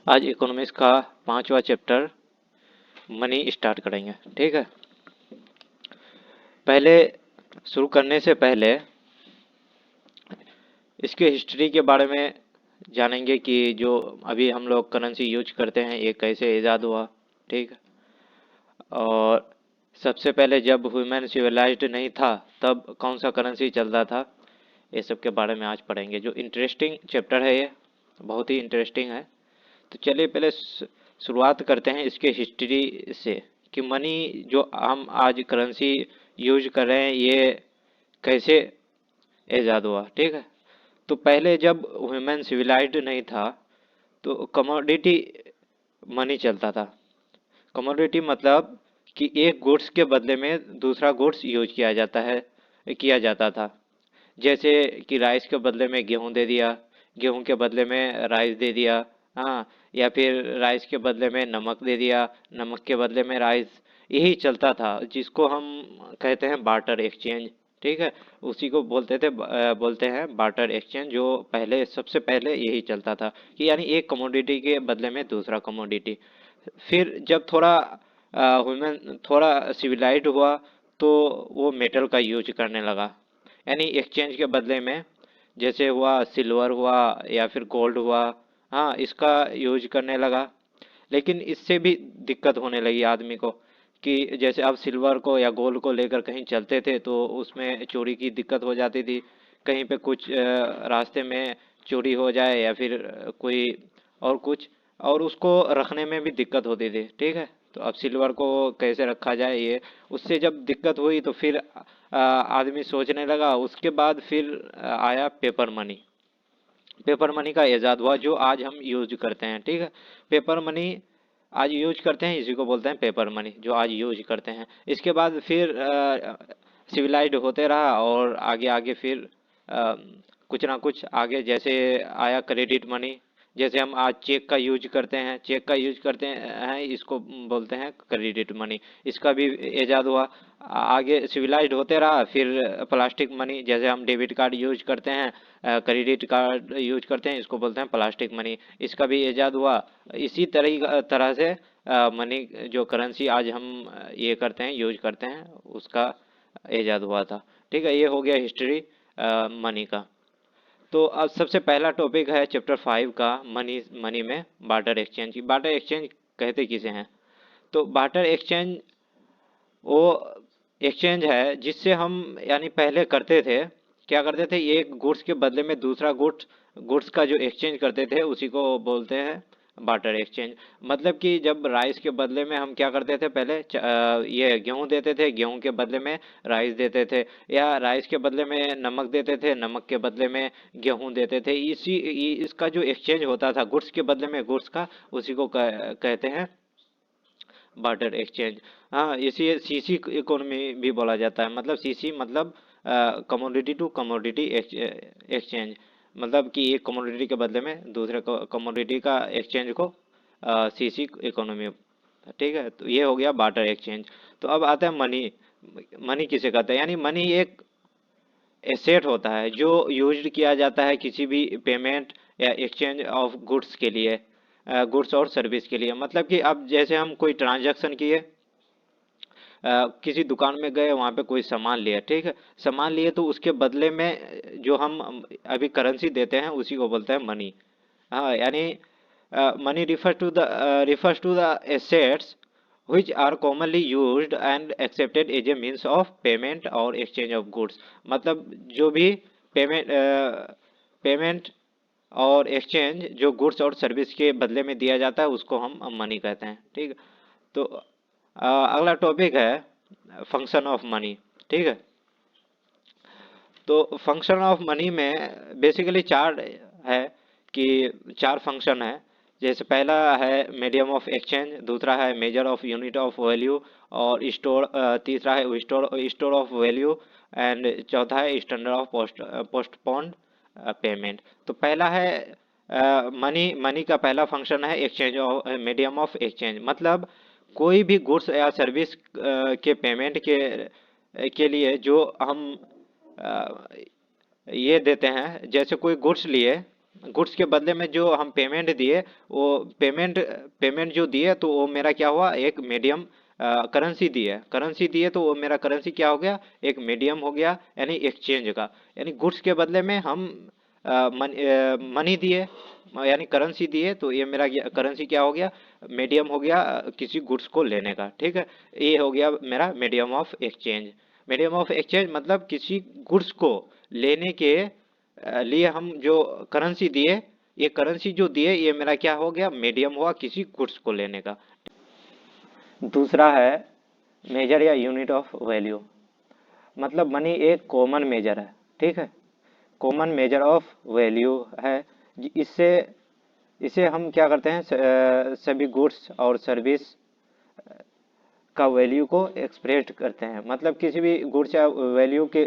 आज इकोनॉमिक्स का 5वां चैप्टर मनी स्टार्ट करेंगे। ठीक है, पहले शुरू करने से पहले इसके हिस्ट्री के बारे में जानेंगे कि जो अभी हम लोग करेंसी यूज करते हैं ये कैसे ईजाद हुआ। ठीक है, और सबसे पहले जब ह्यूमन सिविलाइज्ड नहीं था तब कौन सा करेंसी चलता था, ये सब के बारे में आज पढ़ेंगे। जो इंटरेस्टिंग चैप्टर है, ये बहुत ही इंटरेस्टिंग है। तो चलिए पहले शुरुआत करते हैं इसके हिस्ट्री से कि मनी जो हम आज करेंसी यूज कर रहे हैं ये कैसे ईजाद हुआ। ठीक है, तो पहले जब ह्यूमन सिविलाइज्ड नहीं था तो कमोडिटी मनी चलता था। कमोडिटी मतलब कि एक गुड्स के बदले में दूसरा गुड्स यूज किया जाता था। जैसे कि राइस के बदले में गेहूं दे दिया, गेहूं के बदले में राइस दे दिया। हाँ, या फिर राइस के बदले में नमक दे दिया, नमक के बदले में राइस। यही चलता था जिसको हम कहते हैं बार्टर एक्सचेंज। ठीक है, उसी को बोलते हैं बार्टर एक्सचेंज। जो पहले सबसे पहले यही चलता था कि यानी एक कमोडिटी के बदले में दूसरा कमोडिटी। फिर जब ह्यूमन थोड़ा सिविलाइज्ड हुआ तो वो मेटल का यूज करने लगा, यानी एक्सचेंज के बदले में जैसे हुआ सिल्वर हुआ या फिर गोल्ड हुआ। हाँ, इसका यूज करने लगा। लेकिन इससे भी दिक्कत होने लगी आदमी को कि जैसे अब सिल्वर को या गोल्ड को लेकर कहीं चलते थे तो उसमें चोरी की दिक्कत हो जाती थी। कहीं पे कुछ रास्ते में चोरी हो जाए या फिर कोई और कुछ, और उसको रखने में भी दिक्कत होती थी। ठीक है, तो अब सिल्वर को कैसे रखा जाए, ये उससे जब दिक्कत हुई तो फिर आदमी सोचने लगा। उसके बाद फिर आया पेपर मनी। पेपर मनी का इजाद हुआ जो आज हम यूज करते हैं। ठीक है, पेपर मनी आज यूज करते हैं, इसी को बोलते हैं पेपर मनी, जो आज यूज करते हैं। इसके बाद फिर सिविलाइज्ड होते रहा और आगे आगे फिर अ, कुछ ना कुछ आगे जैसे आया क्रेडिट मनी। जैसे हम आज चेक का यूज करते हैं, इसको बोलते हैं क्रेडिट मनी। इसका भी इजाद हुआ। आगे सिविलाइज्ड होते रहा, फिर प्लास्टिक मनी जैसे हम डेबिट कार्ड यूज करते हैं, क्रेडिट कार्ड यूज करते हैं, इसको बोलते हैं प्लास्टिक मनी। इसका भी इजाद हुआ। इसी तरह से मनी जो करेंसी आज हम ये करते हैं यूज करते हैं उसका इजाद हुआ था। ठीक है, ये हो गया हिस्ट्री मनी का। तो अब सबसे पहला टॉपिक है चैप्टर 5 का, मनी मनी में बार्टर एक्सचेंज। बार्टर एक्सचेंज कहते किसे हैं? तो बार्टर एक्सचेंज वो एक्सचेंज है जिससे हम यानी पहले करते थे, क्या करते थे, एक गुड्स के बदले में दूसरा गुड्स गुड्स का जो एक्सचेंज करते थे उसी को बोलते हैं बार्टर एक्सचेंज। मतलब कि जब राइस के बदले में हम क्या करते थे पहले ये गेहूं देते थे, गेहूं के बदले में राइस देते थे, या राइस के बदले में नमक देते थे, नमक के बदले में गेहूं देते थे। इसका जो एक्सचेंज होता था गुड्स के बदले में गुड्स का, उसी को कहते हैं बार्टर एक्सचेंज। हाँ, इसी सीसी इकोनॉमी भी बोला जाता है। मतलब सीसी मतलब कमोडिटी टू कमोडिटी एक्सचेंज, मतलब कि एक कमोडिटी के बदले में दूसरे कमोडिटी का एक्सचेंज को सीसी इकोनॉमी। ठीक है, तो ये हो गया बार्टर एक्सचेंज। तो अब आता है मनी। मनी किसे कहते हैं? यानी मनी एक एसेट होता है जो यूज्ड किया जाता है किसी भी पेमेंट या एक्सचेंज ऑफ गुड्स के लिए, गुड्स और सर्विस के लिए। मतलब कि अब जैसे हम कोई ट्रांजैक्शन किए, किसी दुकान में गए, वहाँ पे कोई सामान लिया। ठीक है, सामान लिए तो उसके बदले में जो हम अभी करेंसी देते हैं उसी को बोलते हैं मनी। हाँ, यानी money refers to the assets which are commonly used and accepted as a means of payment or exchange of goods। मतलब जो भी पेमेंट पेमेंट और एक्सचेंज जो गुड्स और सर्विस के बदले में दिया जाता है उसको हम मनी कहते हैं। ठीक है, तो अगला टॉपिक है फंक्शन ऑफ मनी। ठीक है, तो फंक्शन ऑफ मनी में बेसिकली चार है कि चार फंक्शन है। जैसे पहला है मीडियम ऑफ एक्सचेंज, दूसरा है measure of unit of value, और तीसरा है स्टोर ऑफ वैल्यू, एंड चौथा है स्टैंडर्ड ऑफ पोस्टपोन्ड पेमेंट। तो पहला है मनी। मनी का पहला फंक्शन है exchange of medium of exchange. मतलब कोई भी गुड्स या सर्विस के पेमेंट के लिए जो हम अ, ये देते हैं, जैसे कोई गुड्स लिए, गुड्स के बदले में जो हम पेमेंट दिए, वो पेमेंट पेमेंट जो दिए तो वो मेरा क्या हुआ, एक मीडियम करेंसी दिए तो वो मेरा करेंसी क्या हो गया, एक मीडियम हो गया, यानी एक्सचेंज का। यानी गुड्स के बदले में हम मनी दिए, यानी करेंसी दिए, तो ये मेरा करेंसी क्या हो गया, मीडियम हो गया किसी गुड्स को लेने का। ठीक है, ये हो गया मेरा medium of exchange. Medium of exchange मतलब किसी गुड्स को लेने के लिए हम जो करेंसी दिए, ये करेंसी जो दिए ये मेरा क्या हो गया, मीडियम हुआ किसी गुड्स को लेने का। दूसरा है मेजर या यूनिट ऑफ वैल्यू। मतलब मनी एक कॉमन मेजर है, ठीक है, कॉमन मेजर ऑफ वैल्यू है। इससे इसे हम क्या करते हैं, सभी गुड्स और सर्विस का वैल्यू को एक्सप्रेस करते हैं। मतलब किसी भी गुड्स या वैल्यू के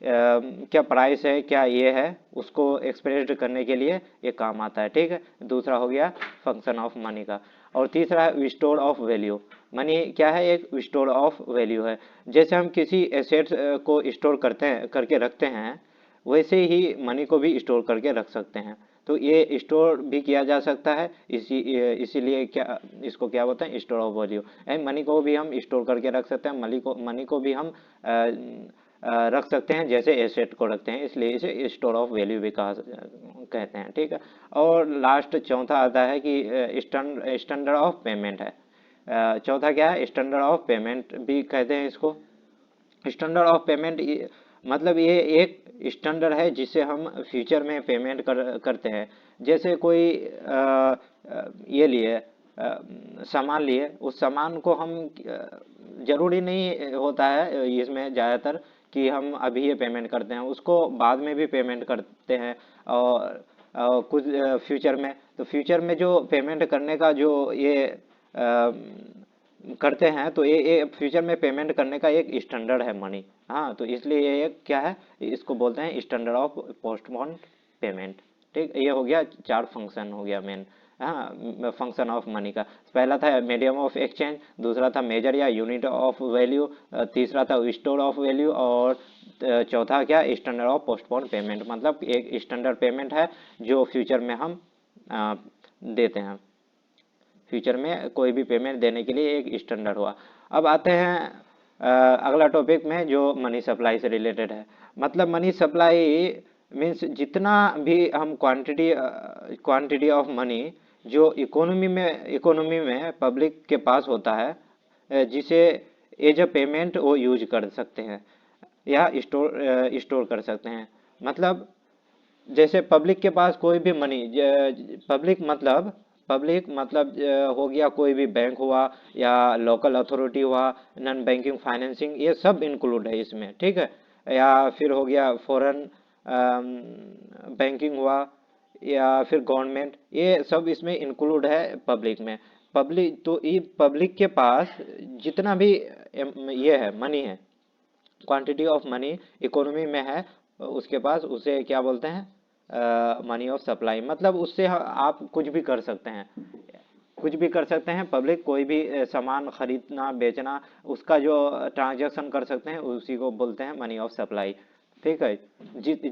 क्या प्राइस है, क्या ये है, उसको एक्सप्रेस करने के लिए ये काम आता है। ठीक है, दूसरा हो गया फंक्शन ऑफ मनी का। और तीसरा है स्टोर ऑफ वैल्यू। मनी क्या है, एक स्टोर ऑफ वैल्यू है। जैसे हम किसी एसेट्स को स्टोर करके रखते हैं, वैसे ही मनी को भी स्टोर करके रख सकते हैं। तो ये स्टोर भी किया जा सकता है, इसीलिए क्या इसको क्या बोलते हैं, store of value. And money को भी हम स्टोर करके रख सकते हैं, मनी को भी हम रख सकते हैं जैसे एसेट को रखते हैं, इसलिए इसे स्टोर ऑफ वैल्यू भी कहते हैं। ठीक है, और लास्ट चौथा आता है कि स्टैंडर्ड ऑफ पेमेंट है। चौथा क्या है, स्टैंडर्ड ऑफ पेमेंट भी कहते हैं इसको। स्टैंडर्ड ऑफ पेमेंट मतलब ये एक स्टैंडर्ड है जिसे हम फ्यूचर में पेमेंट करते हैं। जैसे कोई ये लिए सामान लिए, उस सामान को हम जरूरी नहीं होता है इसमें ज़्यादातर कि हम अभी ये पेमेंट करते हैं, उसको बाद में भी पेमेंट करते हैं। कुछ फ्यूचर में, तो फ्यूचर में जो पेमेंट करने का जो ये करते हैं, तो ये फ्यूचर में पेमेंट करने का एक स्टैंडर्ड है मनी। हाँ, तो इसलिए ये एक क्या है, इसको बोलते हैं स्टैंडर्ड ऑफ पोस्टपोन पेमेंट। ठीक, ये हो गया चार फंक्शन हो गया मेन, हाँ, फंक्शन ऑफ मनी का। पहला था मीडियम ऑफ एक्सचेंज, दूसरा था मेजर या यूनिट ऑफ वैल्यू, तीसरा था स्टोर ऑफ वैल्यू, और चौथा क्या, स्टैंडर्ड ऑफ पोस्टपोन पेमेंट। मतलब एक स्टैंडर्ड पेमेंट है जो फ्यूचर में हम देते हैं, फ्यूचर में कोई भी पेमेंट देने के लिए एक स्टैंडर्ड हुआ। अब आते हैं अगला टॉपिक में जो मनी सप्लाई से रिलेटेड है। मतलब मनी सप्लाई मीन्स जितना भी हम क्वांटिटी ऑफ मनी जो इकोनॉमी में पब्लिक के पास होता है, जिसे एज अ पेमेंट वो यूज कर सकते हैं या स्टोर कर सकते हैं। मतलब जैसे पब्लिक के पास कोई भी मनी, पब्लिक मतलब हो गया कोई भी बैंक हुआ या लोकल अथॉरिटी हुआ, नॉन बैंकिंग फाइनेंसिंग, ये सब इंक्लूड है इसमें। ठीक है, या फिर हो गया फॉरेन बैंकिंग हुआ, या फिर गवर्नमेंट, ये सब इसमें इंक्लूड है पब्लिक में। पब्लिक तो ये पब्लिक के पास जितना भी ये है मनी है, क्वांटिटी ऑफ मनी इकोनॉमी में है, उसके पास, उसे क्या बोलते हैं, मनी ऑफ सप्लाई। मतलब उससे आप कुछ भी कर सकते हैं, कुछ भी कर सकते हैं। पब्लिक कोई भी सामान खरीदना बेचना, उसका जो ट्रांजैक्शन कर सकते हैं, उसी को बोलते हैं मनी ऑफ सप्लाई। ठीक है,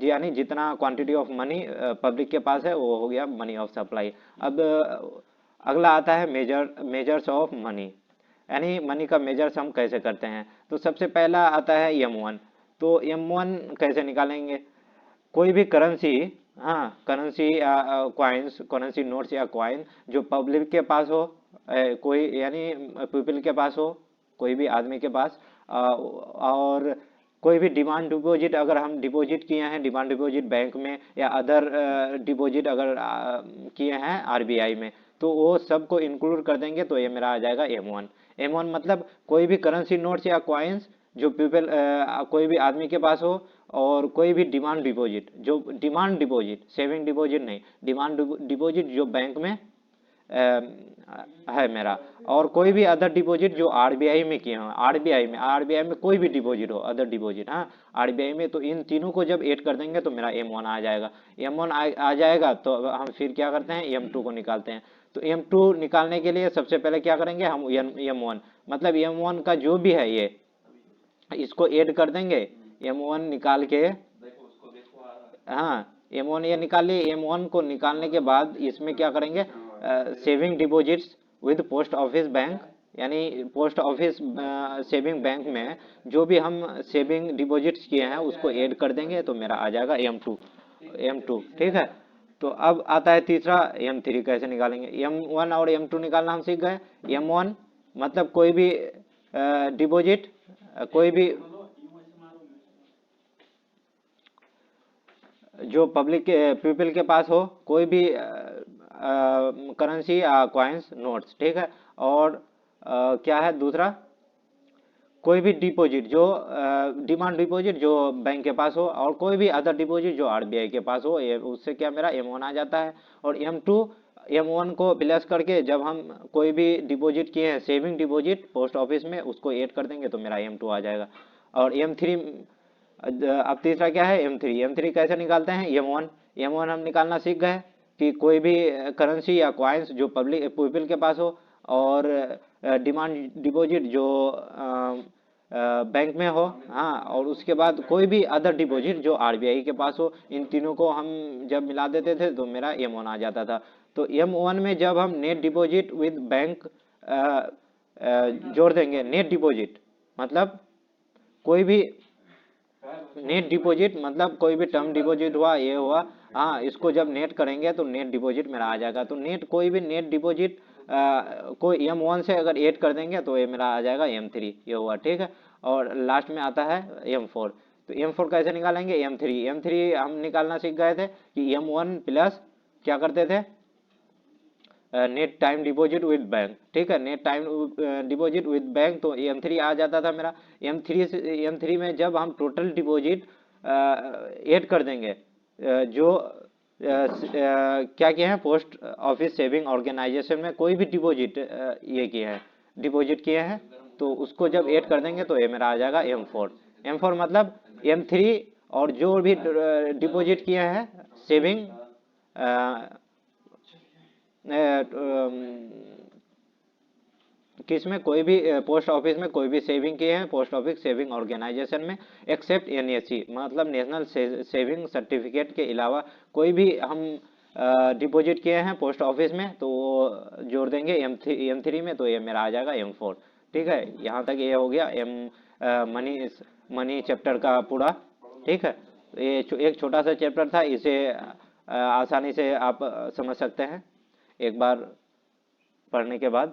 यानी जितना क्वांटिटी ऑफ मनी पब्लिक के पास है वो हो गया मनी ऑफ सप्लाई। अब अगला आता है मेजर्स ऑफ मनी, यानी मनी का मेजर्स हम कैसे करते हैं। तो सबसे पहला आता है M1। तो M1 कैसे निकालेंगे, कोई भी करेंसी, हाँ, करेंसी या कॉइन्स, करेंसी नोट्स या कॉइन जो पब्लिक के पास हो, कोई यानी पीपल के पास हो, कोई भी आदमी के पास, और कोई भी डिमांड डिपॉजिट अगर हम डिपॉजिट किए हैं, डिमांड डिपॉजिट बैंक में या अदर डिपॉजिट अगर किए हैं RBI में, तो वो सबको इंक्लूड कर देंगे, तो ये मेरा आ जाएगा M1। M1 मतलब कोई भी करेंसी नोट्स या कॉइन्स जो पीपल कोई भी आदमी के पास हो, और कोई भी डिमांड डिपॉजिट, जो डिमांड डिपॉजिट, सेविंग डिपॉजिट नहीं, डिमांड डिपॉजिट जो बैंक में है मेरा, और कोई भी अदर डिपॉजिट जो RBI में किए हो, आरबीआई में कोई भी डिपॉजिट हो, अदर डिपॉजिट, हाँ, RBI में, तो इन तीनों को जब ऐड कर देंगे तो मेरा M1 आ जाएगा। M1 आ जाएगा तो हम फिर क्या करते हैं, M2 को निकालते हैं। तो M2 निकालने के लिए सबसे पहले क्या करेंगे हम, M1 मतलब M1 का जो भी है ये, इसको ऐड कर देंगे, M1 निकाल के, हाँ, M1 ये निकाल लिए। M1 को निकालने के बाद इसमें क्या करेंगे, saving deposits with post office bank, यानी पोस्ट ऑफिस सेविंग बैंक में जो भी हम सेविंग डिपॉजिट्स किए हैं उसको ऐड कर देंगे, तो मेरा आ जाएगा M2। ठीक है। तो अब आता है तीसरा, M3 कैसे निकालेंगे। M1 और M2 निकालना हम सीख गए। M1 मतलब कोई भी डिपॉजिट, कोई भी जो पब्लिक पीपल के पास हो, कोई भी करेंसी या कॉइन्स नोट्स। ठीक है। और क्या है दूसरा, कोई भी डिपॉजिट जो डिमांड डिपॉजिट जो बैंक के पास हो, और कोई भी अदर डिपॉजिट जो आरबीआई के पास हो, ये उससे क्या मेरा M1 आ जाता है। और M2, M1 को प्लस करके जब हम कोई भी डिपॉजिट किए हैं सेविंग डिपॉजिट पोस्ट ऑफिस में, उसको ऐड कर देंगे तो मेरा M2 आ जाएगा। और M3, अब तीसरा क्या है, M3 कैसे निकालते हैं, M1 हम निकालना सीख गए कि कोई भी करेंसी या कॉइन्स जो पब्लिक पीपल के पास हो, और डिमांड डिपॉजिट जो बैंक में हो, हाँ, और उसके बाद कोई भी अदर डिपॉजिट जो आरबीआई के पास हो, इन तीनों को हम जब मिला देते थे तो मेरा M1 आ जाता था। तो M1 में जब हम नेट डिपॉजिट विद बैंक जोड़ देंगे, नेट डिपॉजिट मतलब कोई भी नेट डिपॉजिट मतलब कोई भी टर्म डिपॉजिट हुआ, ये हुआ, हाँ, इसको जब नेट करेंगे तो नेट डिपॉजिट मेरा आ जाएगा। तो नेट कोई भी नेट डिपॉजिट को M1 से अगर ऐड कर देंगे तो ये मेरा आ जाएगा M3, ये हुआ। ठीक है। और लास्ट में आता है M4। तो M4 कैसे निकालेंगे, M3 हम निकालना सीख गए थे कि M1 प्लस क्या करते थे, net time deposit with bank. ठीक है, net time deposit with bank, तो M3 आ जाता था मेरा। M3 में जब हम टोटल डिपॉजिट ऐड कर देंगे, जो क्या किए हैं, पोस्ट ऑफिस सेविंग ऑर्गेनाइजेशन में कोई भी डिपॉजिट ये किए हैं, डिपॉजिट किए हैं, तो उसको जब ऐड कर देंगे तो ये मेरा आ जाएगा M4 मतलब M3 और जो भी डिपॉजिट किए हैं सेविंग किसमें, कोई भी पोस्ट ऑफिस में कोई भी सेविंग किए हैं पोस्ट ऑफिस सेविंग ऑर्गेनाइजेशन में, एक्सेप्ट NSC मतलब नेशनल सेविंग सर्टिफिकेट के अलावा कोई भी हम डिपॉजिट किए हैं पोस्ट ऑफिस में, तो वो जोड़ देंगे M3 में, तो ये मेरा आ जाएगा M4। ठीक है, यहाँ तक ये हो गया मनी मनी चैप्टर का पूरा। ठीक है, ये एक छोटा सा चैप्टर था, इसे आसानी से आप समझ सकते हैं एक बार पढ़ने के बाद।